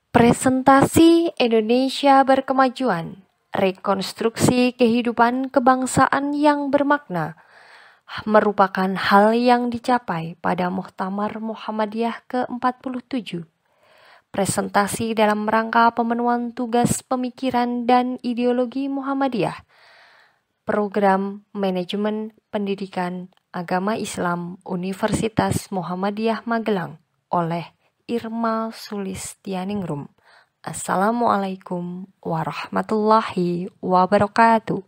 Presentasi Indonesia Berkemajuan, rekonstruksi kehidupan kebangsaan yang bermakna, merupakan hal yang dicapai pada Muktamar Muhammadiyah ke-47. Presentasi dalam rangka pemenuhan tugas pemikiran dan ideologi Muhammadiyah, Program Manajemen Pendidikan Agama Islam Universitas Muhammadiyah Magelang oleh Irma Sulistianingrum. Assalamualaikum warahmatullahi wabarakatuh.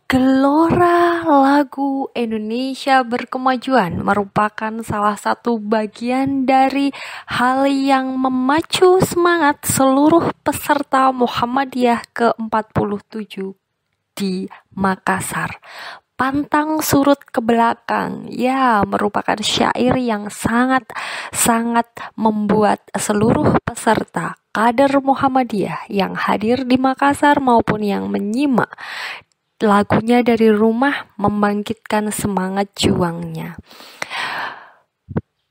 Gelora lagu Indonesia Berkemajuan merupakan salah satu bagian dari hal yang memacu semangat seluruh peserta Muhammadiyah ke-47 di Makassar. Pantang surut ke belakang, ya, merupakan syair yang sangat membuat seluruh peserta kader Muhammadiyah yang hadir di Makassar maupun yang menyimak lagunya dari rumah membangkitkan semangat juangnya.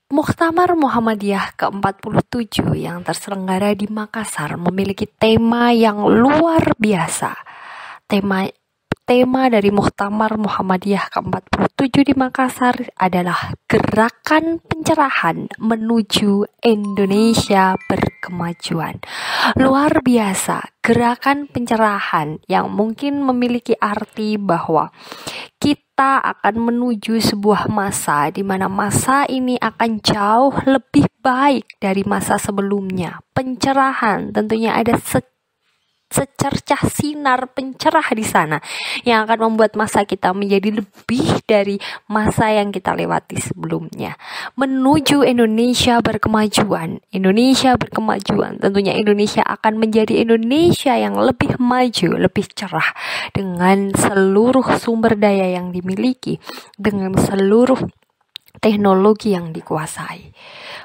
Muktamar Muhammadiyah ke-47 yang terselenggara di Makassar memiliki tema yang luar biasa. Tema dari Muktamar Muhammadiyah ke-47 di Makassar adalah Gerakan Pencerahan Menuju Indonesia Berkemajuan. Luar biasa, gerakan pencerahan yang mungkin memiliki arti bahwa kita akan menuju sebuah masa di mana masa ini akan jauh lebih baik dari masa sebelumnya. Pencerahan tentunya ada secercah sinar pencerah di sana yang akan membuat masa kita menjadi lebih dari masa yang kita lewati sebelumnya. Menuju Indonesia berkemajuan. Tentunya Indonesia akan menjadi Indonesia yang lebih maju, lebih cerah dengan seluruh sumber daya yang dimiliki, dengan seluruh teknologi yang dikuasai.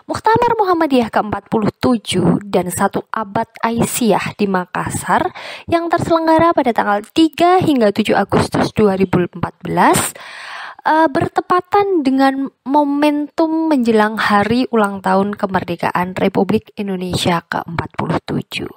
Muktamar Muhammadiyah ke-47 dan 1 abad Aisyah di Makassar yang terselenggara pada tanggal 3 hingga 7 Agustus 2014 bertepatan dengan momentum menjelang hari ulang tahun kemerdekaan Republik Indonesia ke-47.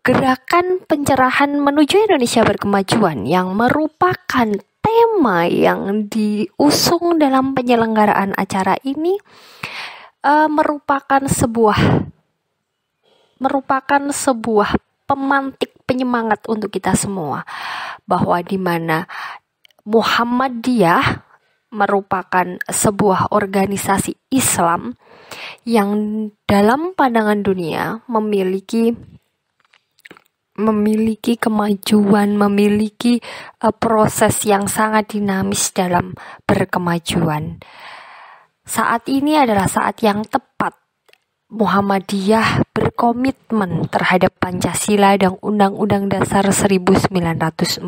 Gerakan Pencerahan Menuju Indonesia Berkemajuan yang merupakan tema yang diusung dalam penyelenggaraan acara ini merupakan sebuah pemantik penyemangat untuk kita semua, bahwa di mana Muhammadiyah merupakan sebuah organisasi Islam yang dalam pandangan dunia memiliki kemajuan, memiliki proses yang sangat dinamis dalam berkemajuan. Saat ini adalah saat yang tepat Muhammadiyah berkomitmen terhadap Pancasila dan Undang-Undang Dasar 1945.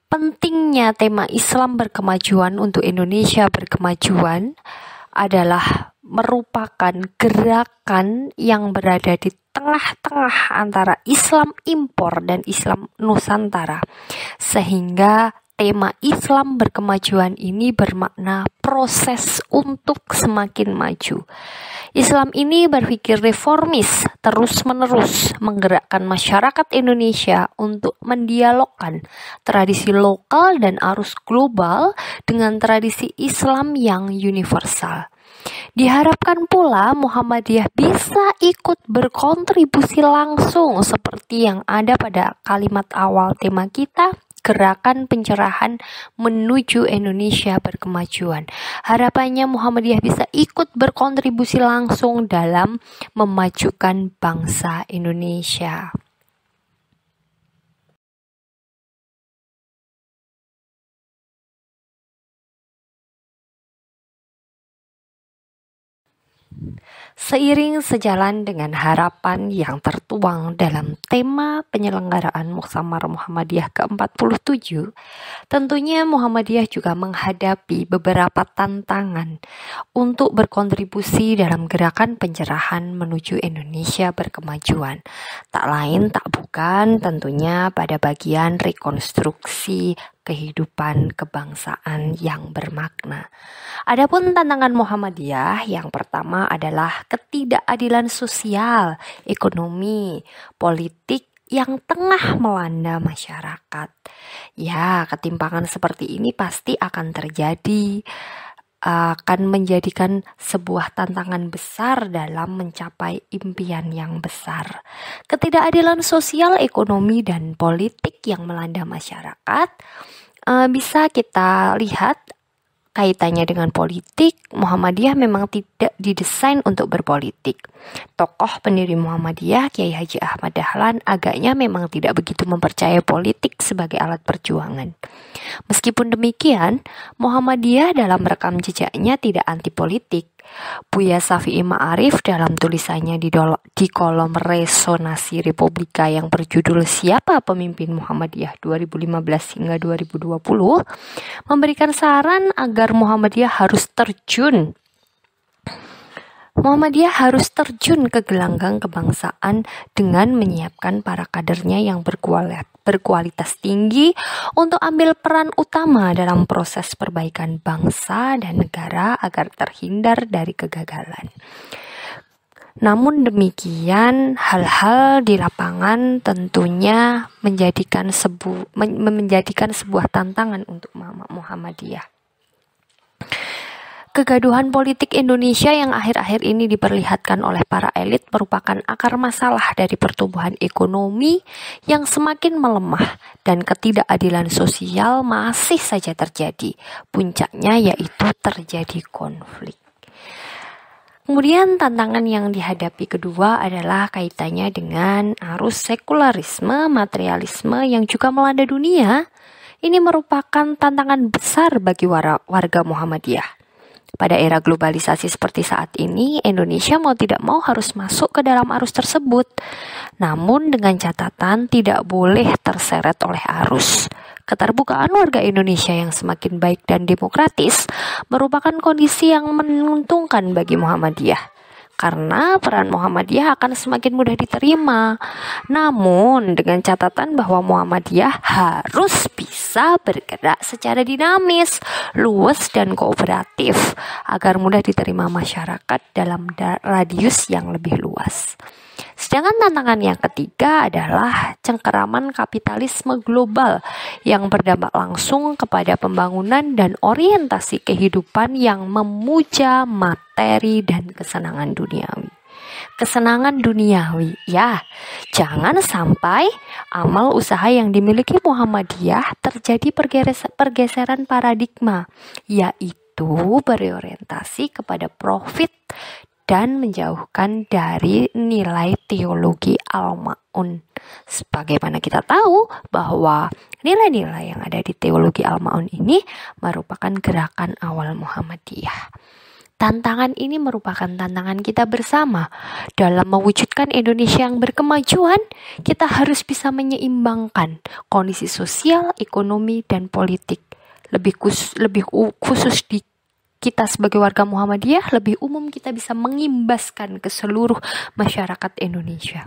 Pentingnya tema Islam berkemajuan untuk Indonesia berkemajuan adalah merupakan gerakan yang berada di tengah-tengah antara Islam impor dan Islam Nusantara, sehingga tema Islam berkemajuan ini bermakna proses untuk semakin maju. Islam ini berpikir reformis, terus-menerus menggerakkan masyarakat Indonesia untuk mendialogkan tradisi lokal dan arus global dengan tradisi Islam yang universal. Diharapkan pula Muhammadiyah bisa ikut berkontribusi langsung seperti yang ada pada kalimat awal tema kita, Gerakan Pencerahan Menuju Indonesia Berkemajuan. Harapannya Muhammadiyah bisa ikut berkontribusi langsung dalam memajukan bangsa Indonesia. Seiring sejalan dengan harapan yang tertuang dalam tema penyelenggaraan Muktamar Muhammadiyah ke-47, tentunya Muhammadiyah juga menghadapi beberapa tantangan untuk berkontribusi dalam gerakan pencerahan menuju Indonesia berkemajuan. Tak lain tak bukan tentunya pada bagian rekonstruksi kehidupan kebangsaan yang bermakna. Adapun tantangan Muhammadiyah yang pertama adalah ketidakadilan sosial, ekonomi, politik yang tengah melanda masyarakat. Ya, ketimpangan seperti ini pasti akan terjadi, akan menjadikan sebuah tantangan besar dalam mencapai impian yang besar. Ketidakadilan sosial, ekonomi, dan politik yang melanda masyarakat bisa kita lihat Kaitannya dengan politik, Muhammadiyah memang tidak didesain untuk berpolitik. Tokoh pendiri Muhammadiyah, Kiai Haji Ahmad Dahlan, agaknya memang tidak begitu mempercayai politik sebagai alat perjuangan. Meskipun demikian, Muhammadiyah dalam rekam jejaknya tidak anti politik. Buya Syafi'i Ma'arif dalam tulisannya di kolom Resonansi Republika yang berjudul Siapa Pemimpin Muhammadiyah 2015 hingga 2020 memberikan saran agar Muhammadiyah harus terjun ke gelanggang kebangsaan dengan menyiapkan para kadernya yang berkualitas tinggi untuk ambil peran utama dalam proses perbaikan bangsa dan negara agar terhindar dari kegagalan. Namun demikian, hal-hal di lapangan tentunya menjadikan sebuah tantangan untuk Muhammadiyah. Kegaduhan politik Indonesia yang akhir-akhir ini diperlihatkan oleh para elit merupakan akar masalah dari pertumbuhan ekonomi yang semakin melemah dan ketidakadilan sosial masih saja terjadi. Puncaknya yaitu terjadi konflik. Kemudian tantangan yang dihadapi kedua adalah kaitannya dengan arus sekularisme, materialisme yang juga melanda dunia. Ini merupakan tantangan besar bagi warga Muhammadiyah. Pada era globalisasi seperti saat ini, Indonesia mau tidak mau harus masuk ke dalam arus tersebut. Namun dengan catatan tidak boleh terseret oleh arus. Keterbukaan warga Indonesia yang semakin baik dan demokratis merupakan kondisi yang menguntungkan bagi Muhammadiyah. Karena peran Muhammadiyah akan semakin mudah diterima. Namun dengan catatan bahwa Muhammadiyah harus bisa bergerak secara dinamis, luas dan kooperatif agar mudah diterima masyarakat dalam radius yang lebih luas. Sedangkan tantangan yang ketiga adalah cengkeraman kapitalisme global yang berdampak langsung kepada pembangunan dan orientasi kehidupan yang memuja materi dan kesenangan duniawi. Kesenangan duniawi, ya, jangan sampai amal usaha yang dimiliki Muhammadiyah terjadi pergeseran paradigma, yaitu berorientasi kepada profit dan menjauhkan dari nilai teologi Al-Ma'un. Sebagaimana kita tahu bahwa nilai-nilai yang ada di teologi Al-Ma'un ini merupakan gerakan awal Muhammadiyah. Tantangan ini merupakan tantangan kita bersama. Dalam mewujudkan Indonesia yang berkemajuan, kita harus bisa menyeimbangkan kondisi sosial, ekonomi, dan politik. Lebih khusus di kita sebagai warga Muhammadiyah, lebih umum kita bisa mengimbaskan ke seluruh masyarakat Indonesia.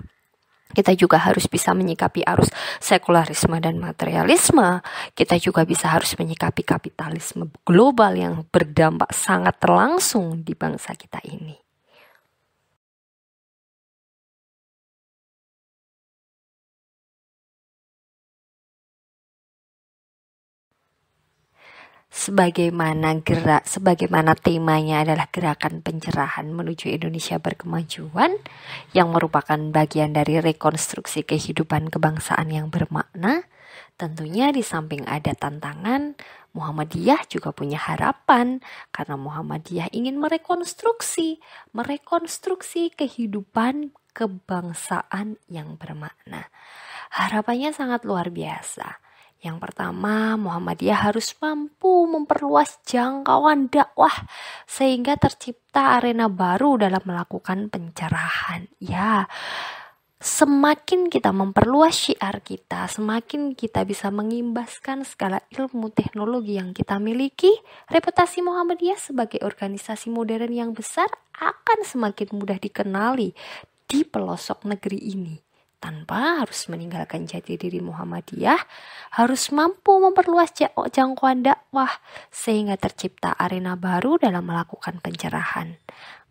Kita juga harus bisa menyikapi arus sekularisme dan materialisme. Kita juga harus menyikapi kapitalisme global yang berdampak sangat langsung di bangsa kita ini. Sebagaimana temanya adalah gerakan pencerahan menuju Indonesia berkemajuan yang merupakan bagian dari rekonstruksi kehidupan kebangsaan yang bermakna, tentunya di samping ada tantangan, Muhammadiyah juga punya harapan karena Muhammadiyah ingin merekonstruksi kehidupan kebangsaan yang bermakna. Harapannya sangat luar biasa. Yang pertama, Muhammadiyah harus mampu memperluas jangkauan dakwah sehingga tercipta arena baru dalam melakukan pencerahan. Ya, semakin kita memperluas syiar kita, semakin kita bisa mengimbaskan segala ilmu teknologi yang kita miliki, reputasi Muhammadiyah sebagai organisasi modern yang besar akan semakin mudah dikenali di pelosok negeri ini. Tanpa harus meninggalkan jati diri Muhammadiyah, harus mampu memperluas jangkauan dakwah sehingga tercipta arena baru dalam melakukan pencerahan.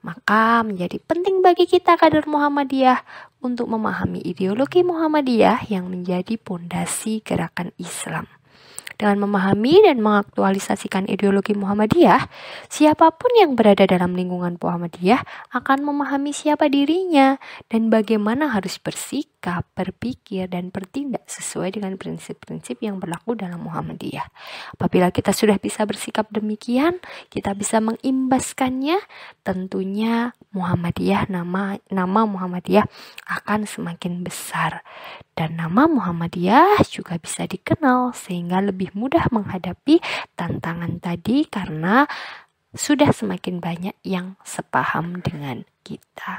Maka menjadi penting bagi kita kader Muhammadiyah untuk memahami ideologi Muhammadiyah yang menjadi pondasi gerakan Islam. Dengan memahami dan mengaktualisasikan ideologi Muhammadiyah, siapapun yang berada dalam lingkungan Muhammadiyah akan memahami siapa dirinya dan bagaimana harus bersikap, berpikir, dan bertindak sesuai dengan prinsip-prinsip yang berlaku dalam Muhammadiyah. Apabila kita sudah bisa bersikap demikian, kita bisa mengimbaskannya, tentunya Muhammadiyah, nama Muhammadiyah akan semakin besar. Dan nama Muhammadiyah juga bisa dikenal sehingga lebih mudah menghadapi tantangan tadi karena sudah semakin banyak yang sepaham dengan kita.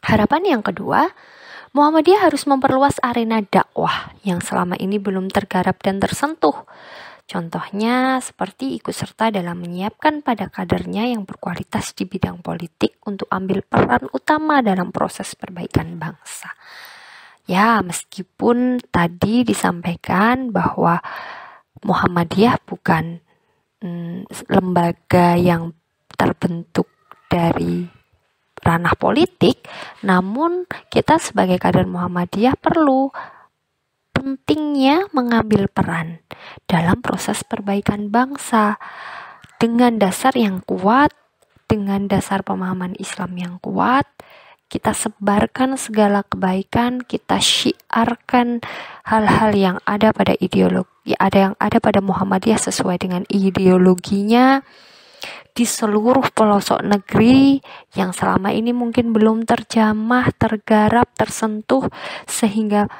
Harapan yang kedua, Muhammadiyah harus memperluas arena dakwah yang selama ini belum tergarap dan tersentuh. Contohnya seperti ikut serta dalam menyiapkan pada kadernya yang berkualitas di bidang politik untuk ambil peran utama dalam proses perbaikan bangsa. Ya, meskipun tadi disampaikan bahwa Muhammadiyah bukan lembaga yang terbentuk dari ranah politik, namun kita sebagai kader Muhammadiyah perlu pentingnya mengambil peran dalam proses perbaikan bangsa dengan dasar yang kuat, dengan dasar pemahaman Islam yang kuat. Kita sebarkan segala kebaikan, kita syiarkan hal-hal yang ada pada ideologi, yang ada pada Muhammadiyah sesuai dengan ideologinya di seluruh pelosok negeri yang selama ini mungkin belum terjamah, tergarap, tersentuh, sehingga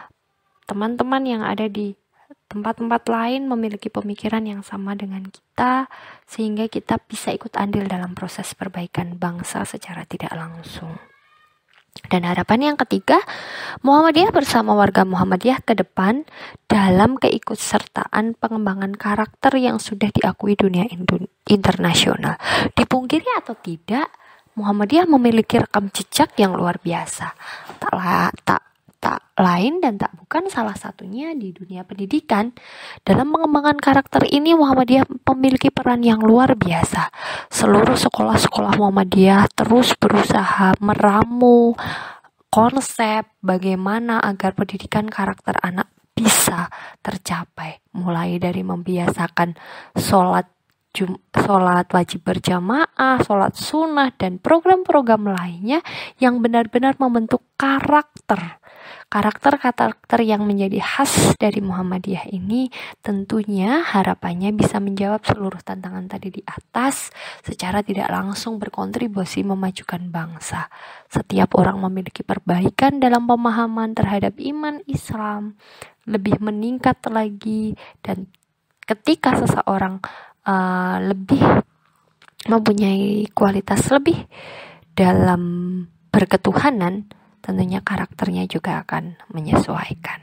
teman-teman yang ada di tempat-tempat lain memiliki pemikiran yang sama dengan kita, sehingga kita bisa ikut andil dalam proses perbaikan bangsa secara tidak langsung. Dan harapan yang ketiga, Muhammadiyah bersama warga Muhammadiyah ke depan dalam keikutsertaan pengembangan karakter yang sudah diakui dunia internasional. Dipungkiri atau tidak, Muhammadiyah memiliki rekam jejak yang luar biasa. Tak lain dan tak bukan salah satunya di dunia pendidikan. Dalam pengembangan karakter ini Muhammadiyah memiliki peran yang luar biasa. Seluruh sekolah-sekolah Muhammadiyah terus berusaha meramu konsep bagaimana agar pendidikan karakter anak bisa tercapai. Mulai dari membiasakan sholat wajib berjamaah, sholat sunnah, dan program-program lainnya yang benar-benar membentuk karakter yang menjadi khas dari Muhammadiyah ini. Tentunya harapannya bisa menjawab seluruh tantangan tadi di atas secara tidak langsung berkontribusi memajukan bangsa. Setiap orang memiliki perbaikan dalam pemahaman terhadap iman Islam lebih meningkat lagi, dan ketika seseorang lebih mempunyai kualitas lebih dalam berketuhanan, tentunya karakternya juga akan menyesuaikan.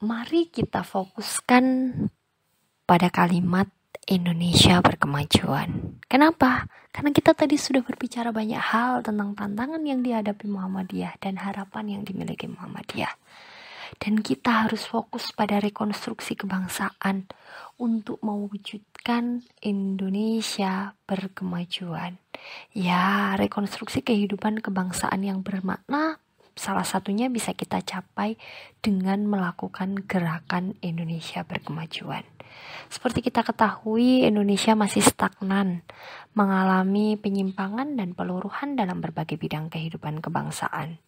Mari kita fokuskan pada kalimat Indonesia berkemajuan. Kenapa? Karena kita tadi sudah berbicara banyak hal tentang tantangan yang dihadapi Muhammadiyah dan harapan yang dimiliki Muhammadiyah. Dan kita harus fokus pada rekonstruksi kebangsaan untuk mewujudkan Indonesia berkemajuan. Ya, rekonstruksi kehidupan kebangsaan yang bermakna salah satunya bisa kita capai dengan melakukan gerakan Indonesia berkemajuan. Seperti kita ketahui, Indonesia masih stagnan, mengalami penyimpangan dan peluruhan dalam berbagai bidang kehidupan kebangsaan.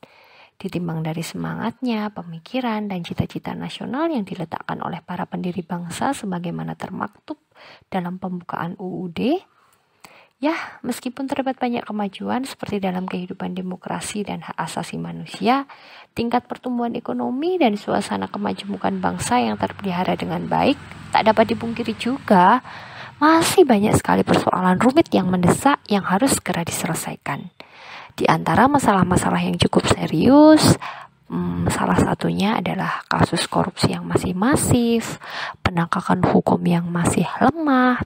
Ditimbang dari semangatnya, pemikiran, dan cita-cita nasional yang diletakkan oleh para pendiri bangsa sebagaimana termaktub dalam pembukaan UUD, ya, meskipun terdapat banyak kemajuan seperti dalam kehidupan demokrasi dan hak asasi manusia, tingkat pertumbuhan ekonomi dan suasana kemajemukan bangsa yang terpelihara dengan baik, tak dapat dipungkiri juga, masih banyak sekali persoalan rumit yang mendesak yang harus segera diselesaikan. Di antara masalah-masalah yang cukup serius, salah satunya adalah kasus korupsi yang masih masif, penegakan hukum yang masih lemah,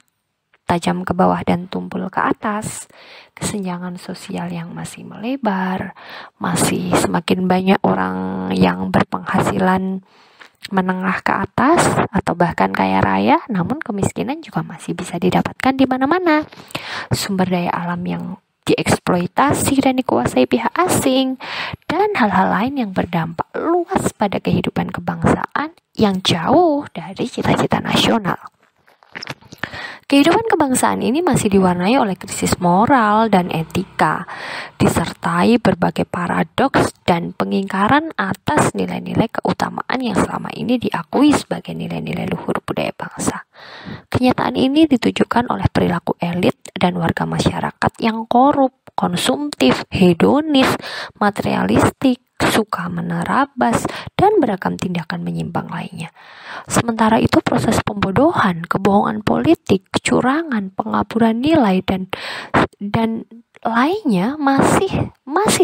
tajam ke bawah dan tumpul ke atas, kesenjangan sosial yang masih melebar, masih semakin banyak orang yang berpenghasilan menengah ke atas atau bahkan kaya raya, namun kemiskinan juga masih bisa didapatkan di mana-mana. Sumber daya alam yang dieksploitasi dan dikuasai pihak asing, dan hal-hal lain yang berdampak luas pada kehidupan kebangsaan yang jauh dari cita-cita nasional. Kehidupan kebangsaan ini masih diwarnai oleh krisis moral dan etika, disertai berbagai paradoks dan pengingkaran atas nilai-nilai keutamaan yang selama ini diakui sebagai nilai-nilai luhur budaya bangsa. Kenyataan ini ditujukan oleh perilaku elit dan warga masyarakat yang korup, konsumtif, hedonis, materialistik, suka menerabas, dan beragam tindakan menyimpang lainnya. Sementara itu proses pembodohan, kebohongan politik, kecurangan, pengaburan nilai dan lainnya masih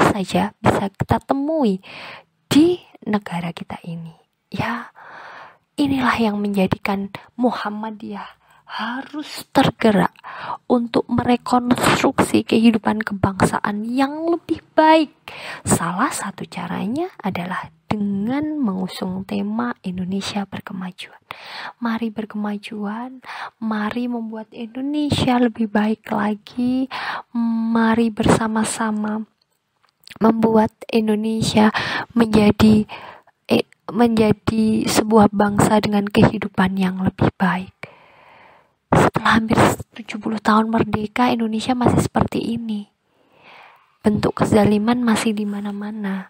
saja bisa kita temui di negara kita ini. Ya, inilah yang menjadikan Muhammadiyah harus tergerak untuk merekonstruksi kehidupan kebangsaan yang lebih baik. Salah satu caranya adalah dengan mengusung tema Indonesia berkemajuan. Mari berkemajuan, mari membuat Indonesia lebih baik lagi, mari bersama-sama membuat Indonesia menjadi sebuah bangsa dengan kehidupan yang lebih baik. Setelah hampir 70 tahun merdeka, Indonesia masih seperti ini. Bentuk kezaliman masih di mana-mana.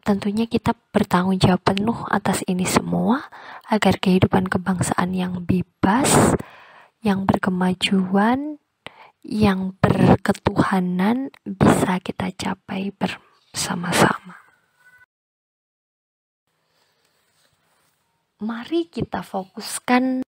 Tentunya kita bertanggung jawab penuh atas ini semua agar kehidupan kebangsaan yang bebas, yang berkemajuan, yang berketuhanan bisa kita capai bersama-sama. Mari kita fokuskan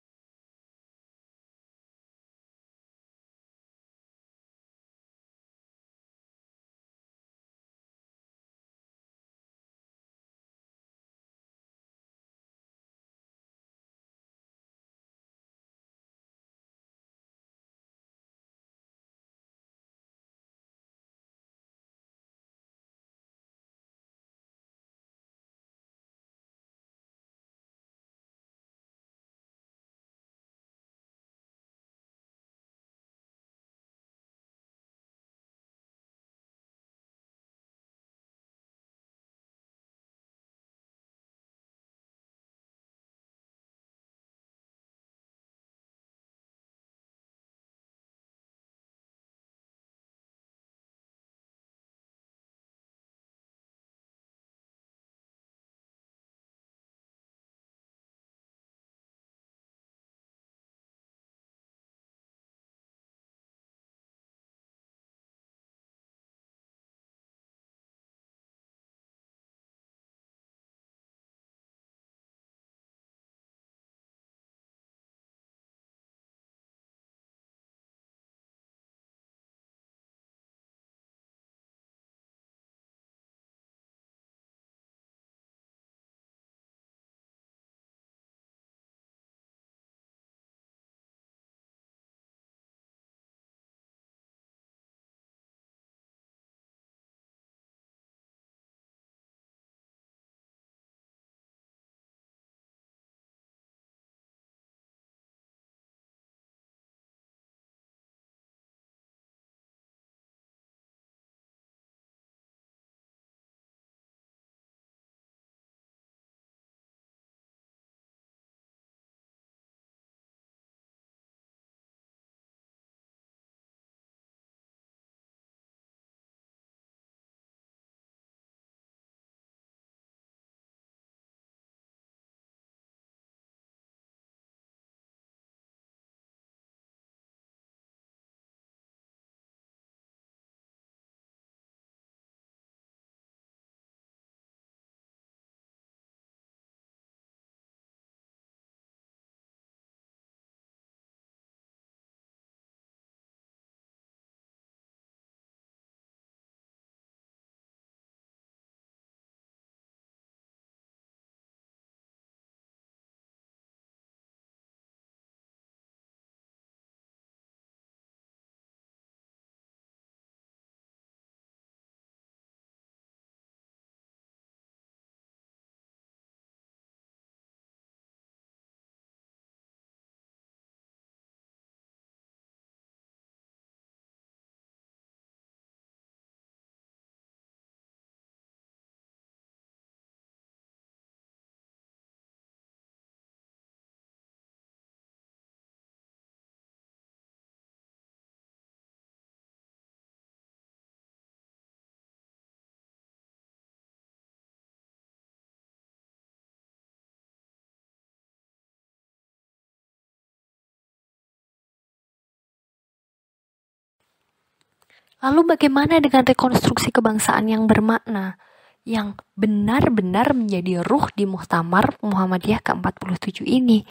Lalu bagaimana dengan rekonstruksi kebangsaan yang bermakna, yang benar-benar menjadi ruh di Muktamar Muhammadiyah ke-47 ini?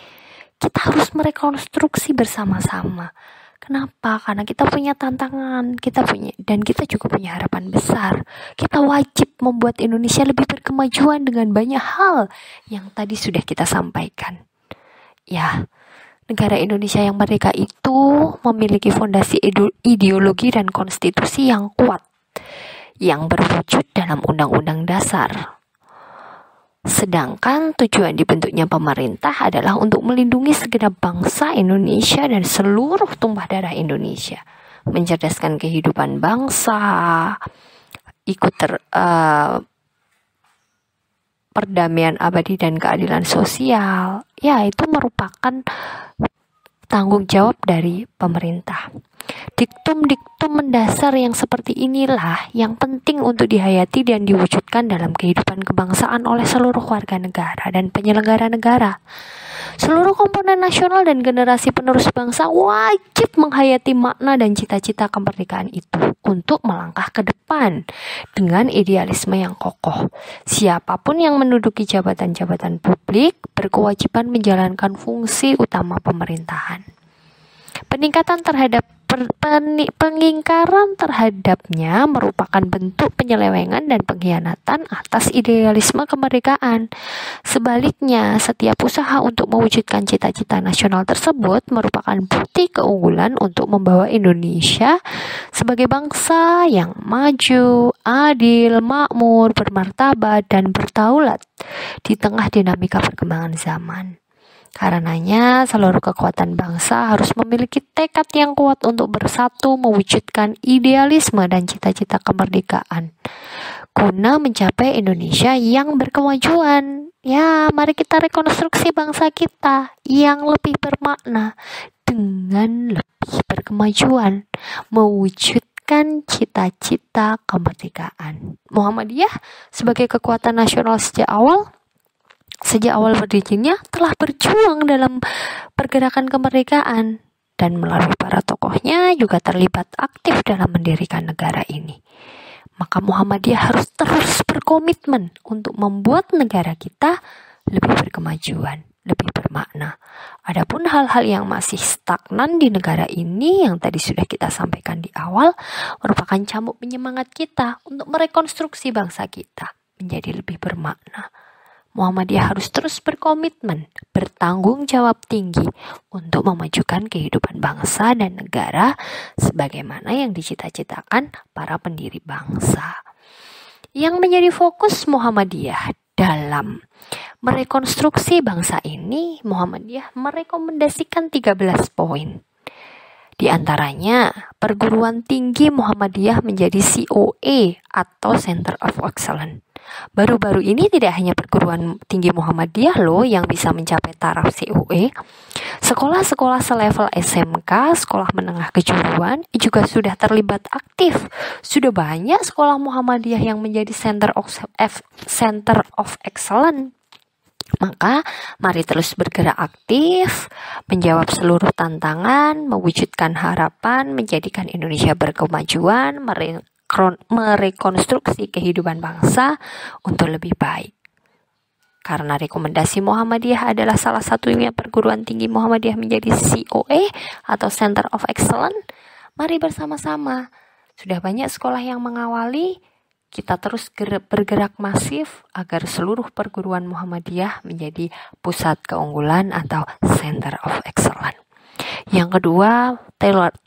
Kita harus merekonstruksi bersama-sama. Kenapa? Karena kita punya tantangan, dan kita juga punya harapan besar. Kita wajib membuat Indonesia lebih berkemajuan dengan banyak hal yang tadi sudah kita sampaikan. Ya, negara Indonesia yang merdeka itu memiliki fondasi ideologi dan konstitusi yang kuat, yang berwujud dalam Undang-Undang Dasar. Sedangkan tujuan dibentuknya pemerintah adalah untuk melindungi segenap bangsa Indonesia dan seluruh tumpah darah Indonesia, mencerdaskan kehidupan bangsa, perdamaian abadi dan keadilan sosial. Ya, itu merupakan tanggung jawab dari pemerintah. Diktum-diktum mendasar yang seperti inilah yang penting untuk dihayati dan diwujudkan dalam kehidupan kebangsaan oleh seluruh warga negara dan penyelenggara negara. Seluruh komponen nasional dan generasi penerus bangsa wajib menghayati makna dan cita-cita kemerdekaan itu untuk melangkah ke depan dengan idealisme yang kokoh. Siapapun yang menduduki jabatan-jabatan publik berkewajiban menjalankan fungsi utama pemerintahan. Pengingkaran terhadapnya merupakan bentuk penyelewengan dan pengkhianatan atas idealisme kemerdekaan. Sebaliknya, setiap usaha untuk mewujudkan cita-cita nasional tersebut merupakan bukti keunggulan untuk membawa Indonesia sebagai bangsa yang maju, adil, makmur, bermartabat, dan berdaulat di tengah dinamika perkembangan zaman. Karenanya, seluruh kekuatan bangsa harus memiliki tekad yang kuat untuk bersatu mewujudkan idealisme dan cita-cita kemerdekaan guna mencapai Indonesia yang berkemajuan. Ya, mari kita rekonstruksi bangsa kita yang lebih bermakna dengan lebih berkemajuan, mewujudkan cita-cita kemerdekaan. Muhammadiyah sebagai kekuatan nasional sejak awal berdirinya telah berjuang dalam pergerakan kemerdekaan dan melalui para tokohnya juga terlibat aktif dalam mendirikan negara ini. Maka Muhammadiyah harus terus berkomitmen untuk membuat negara kita lebih berkemajuan, lebih bermakna. Adapun hal-hal yang masih stagnan di negara ini yang tadi sudah kita sampaikan di awal merupakan cambuk penyemangat kita untuk merekonstruksi bangsa kita menjadi lebih bermakna. Muhammadiyah harus terus berkomitmen, bertanggung jawab tinggi untuk memajukan kehidupan bangsa dan negara sebagaimana yang dicita-citakan para pendiri bangsa. Yang menjadi fokus Muhammadiyah dalam merekonstruksi bangsa ini, Muhammadiyah merekomendasikan 13 poin. Di antaranya, perguruan tinggi Muhammadiyah menjadi COE atau Center of Excellence. Baru-baru ini tidak hanya perguruan tinggi Muhammadiyah loh yang bisa mencapai taraf COE. Sekolah-sekolah selevel SMK, sekolah menengah kejuruan juga sudah terlibat aktif. Sudah banyak sekolah Muhammadiyah yang menjadi Center of Excellence. Maka mari terus bergerak aktif, menjawab seluruh tantangan, mewujudkan harapan, menjadikan Indonesia berkemajuan, merekonstruksi kehidupan bangsa untuk lebih baik. Karena rekomendasi Muhammadiyah adalah salah satunya perguruan tinggi Muhammadiyah menjadi COE atau Center of Excellence, mari bersama-sama. Sudah banyak sekolah yang mengawali, kita terus bergerak masif agar seluruh perguruan Muhammadiyah menjadi pusat keunggulan atau Center of Excellence. Yang kedua,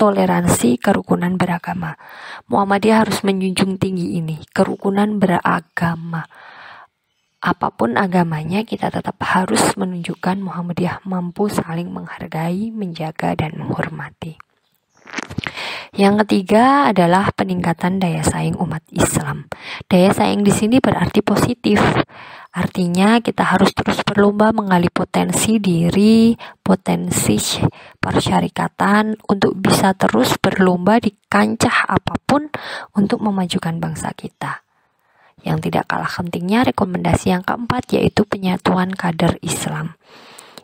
toleransi kerukunan beragama. Muhammadiyah harus menjunjung tinggi ini, kerukunan beragama. Apapun agamanya, kita tetap harus menunjukkan Muhammadiyah mampu saling menghargai, menjaga, dan menghormati. Yang ketiga adalah peningkatan daya saing umat Islam. Daya saing di sini berarti positif. Artinya kita harus terus berlomba menggali potensi diri, potensi persyarikatan untuk bisa terus berlomba di kancah apapun untuk memajukan bangsa kita. Yang tidak kalah pentingnya rekomendasi yang keempat yaitu penyatuan kader Islam.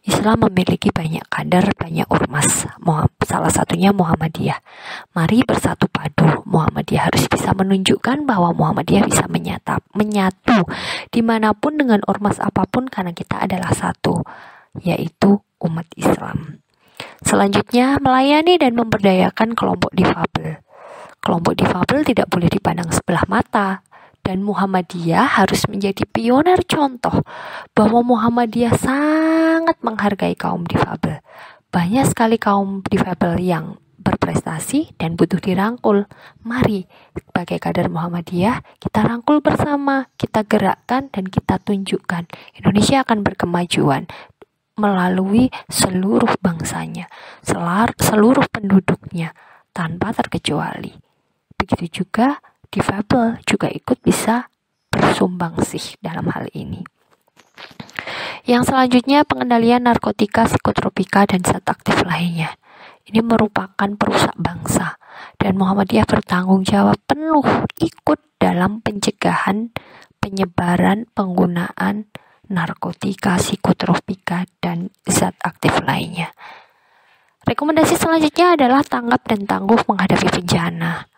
Islam memiliki banyak kader, banyak ormas, salah satunya Muhammadiyah. Mari bersatu padu Muhammadiyah harus bisa menunjukkan bahwa Muhammadiyah bisa menyatu dimanapun dengan ormas apapun, karena kita adalah satu, yaitu umat Islam. Selanjutnya, melayani dan memberdayakan kelompok difabel. Kelompok difabel tidak boleh dipandang sebelah mata, dan Muhammadiyah harus menjadi pioner contoh bahwa Muhammadiyah sangat menghargai kaum difabel. Banyak sekali kaum difabel yang berprestasi dan butuh dirangkul. Mari sebagai kader Muhammadiyah kita rangkul bersama, kita gerakkan dan kita tunjukkan Indonesia akan berkemajuan melalui seluruh bangsanya, seluruh penduduknya tanpa terkecuali. Begitu juga difabel juga ikut bisa bersumbangsih dalam hal ini. Yang selanjutnya, pengendalian narkotika, psikotropika, dan zat aktif lainnya. Ini merupakan perusak bangsa, dan Muhammadiyah bertanggung jawab penuh ikut dalam pencegahan penyebaran penggunaan narkotika, psikotropika, dan zat aktif lainnya. Rekomendasi selanjutnya adalah tanggap dan tangguh menghadapi bencana.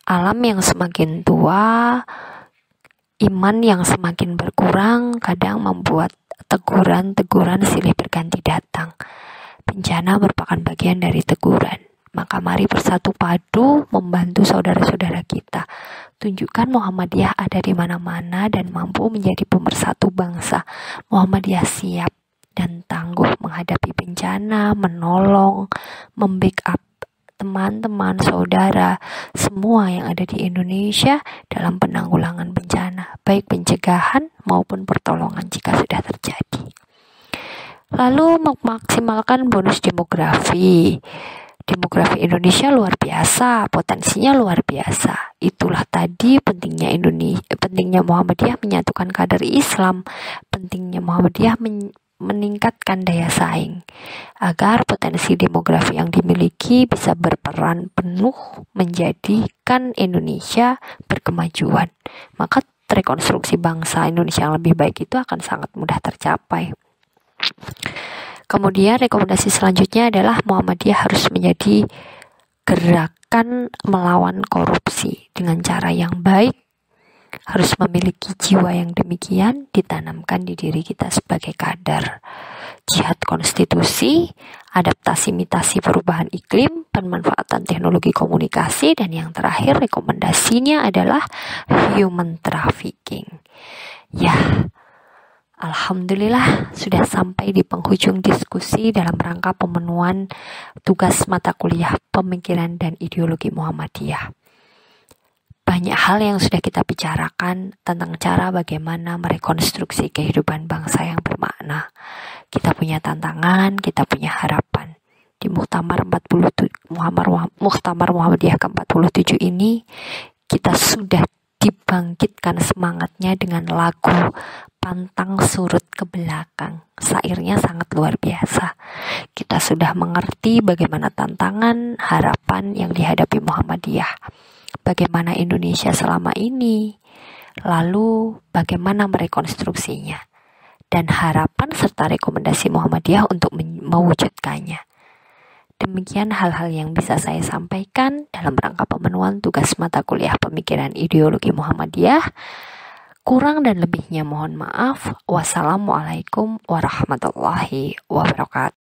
Alam yang semakin tua, iman yang semakin berkurang, kadang membuat teguran-teguran silih berganti datang. Bencana merupakan bagian dari teguran. Maka mari bersatu padu membantu saudara-saudara kita. Tunjukkan Muhammadiyah ada di mana-mana dan mampu menjadi pemersatu bangsa. Muhammadiyah siap dan tangguh menghadapi bencana, menolong, membackup teman-teman, saudara, semua yang ada di Indonesia dalam penanggulangan bencana, baik pencegahan maupun pertolongan jika sudah terjadi. Lalu memaksimalkan bonus demografi. Demografi Indonesia luar biasa, potensinya luar biasa. Itulah tadi pentingnya Muhammadiyah menyatukan kader Islam, pentingnya Muhammadiyah meningkatkan daya saing agar potensi demografi yang dimiliki bisa berperan penuh menjadikan Indonesia berkemajuan. Maka rekonstruksi bangsa Indonesia yang lebih baik itu akan sangat mudah tercapai. Kemudian rekomendasi selanjutnya adalah Muhammadiyah harus menjadi gerakan melawan korupsi dengan cara yang baik, harus memiliki jiwa yang demikian ditanamkan di diri kita sebagai kader. Jihad konstitusi, adaptasi mitasi perubahan iklim, pemanfaatan teknologi komunikasi, dan yang terakhir rekomendasinya adalah human trafficking. Ya, alhamdulillah sudah sampai di penghujung diskusi dalam rangka pemenuhan tugas mata kuliah Pemikiran dan Ideologi Muhammadiyah. Banyak hal yang sudah kita bicarakan tentang cara bagaimana merekonstruksi kehidupan bangsa yang bermakna. Kita punya tantangan, kita punya harapan. Di Muktamar Muhammadiyah ke-47 ini, kita sudah dibangkitkan semangatnya dengan lagu Pantang Surut ke Belakang. Syairnya sangat luar biasa. Kita sudah mengerti bagaimana tantangan, harapan yang dihadapi Muhammadiyah. Bagaimana Indonesia selama ini, lalu bagaimana merekonstruksinya, dan harapan serta rekomendasi Muhammadiyah untuk mewujudkannya. Demikian hal-hal yang bisa saya sampaikan dalam rangka pemenuhan tugas mata kuliah Pemikiran Ideologi Muhammadiyah. Kurang dan lebihnya mohon maaf. Wassalamualaikum warahmatullahi wabarakatuh.